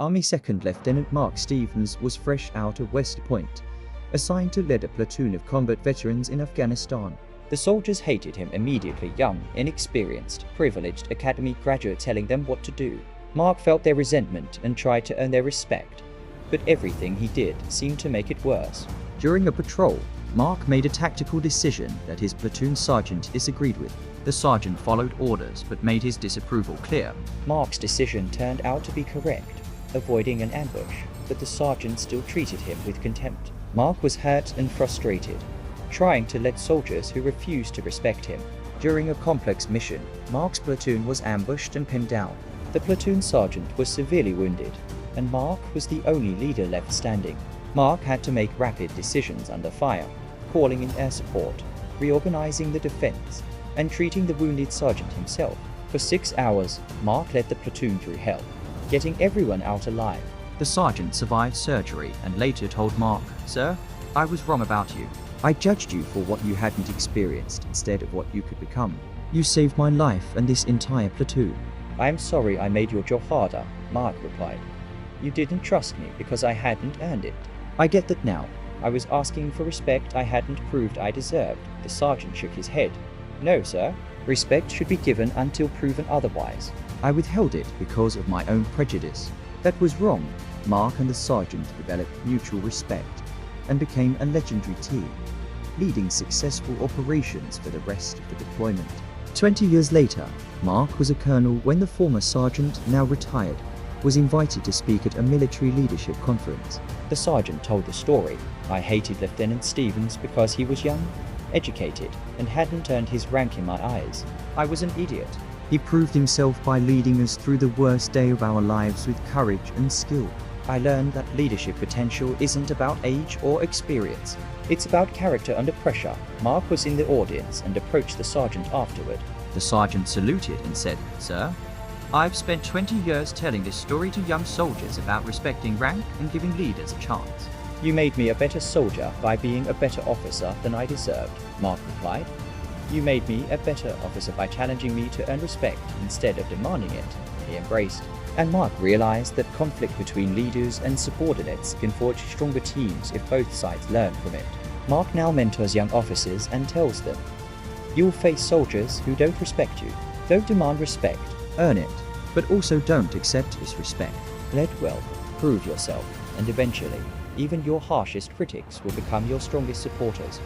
Army 2nd Lieutenant Mark Stevens was fresh out of West Point, assigned to lead a platoon of combat veterans in Afghanistan. The soldiers hated him immediately, young, inexperienced, privileged academy graduate telling them what to do. Mark felt their resentment and tried to earn their respect, but everything he did seemed to make it worse. During a patrol, Mark made a tactical decision that his platoon sergeant disagreed with. The sergeant followed orders but made his disapproval clear. Mark's decision turned out to be correct, avoiding an ambush, but the sergeant still treated him with contempt. Mark was hurt and frustrated, trying to lead soldiers who refused to respect him. During a complex mission, Mark's platoon was ambushed and pinned down. The platoon sergeant was severely wounded, and Mark was the only leader left standing. Mark had to make rapid decisions under fire, calling in air support, reorganizing the defense, and treating the wounded sergeant himself. For 6 hours, Mark led the platoon through hell, getting everyone out alive. The sergeant survived surgery and later told Mark, "Sir, I was wrong about you. I judged you for what you hadn't experienced instead of what you could become. You saved my life and this entire platoon." "I am sorry I made your job harder," Mark replied. "You didn't trust me because I hadn't earned it. I get that now. I was asking for respect I hadn't proved I deserved." The sergeant shook his head. "No, sir. Respect should be given until proven otherwise. I withheld it because of my own prejudice." That was wrong. Mark and the sergeant developed mutual respect and became a legendary team, leading successful operations for the rest of the deployment. 20 years later, Mark was a colonel when the former sergeant, now retired, was invited to speak at a military leadership conference. The sergeant told the story. "I hated Lieutenant Stevens because he was young, educated, and hadn't earned his rank in my eyes. I was an idiot. He proved himself by leading us through the worst day of our lives with courage and skill. I learned that leadership potential isn't about age or experience. It's about character under pressure." Mark was in the audience and approached the sergeant afterward. The sergeant saluted and said, "Sir, I've spent 20 years telling this story to young soldiers about respecting rank and giving leaders a chance." "You made me a better soldier by being a better officer than I deserved," Mark replied. "You made me a better officer by challenging me to earn respect instead of demanding it," he embraced. And Mark realized that conflict between leaders and subordinates can forge stronger teams if both sides learn from it. Mark now mentors young officers and tells them, "You'll face soldiers who don't respect you. Don't demand respect, earn it, but also don't accept disrespect. Lead well, prove yourself, and eventually, even your harshest critics will become your strongest supporters."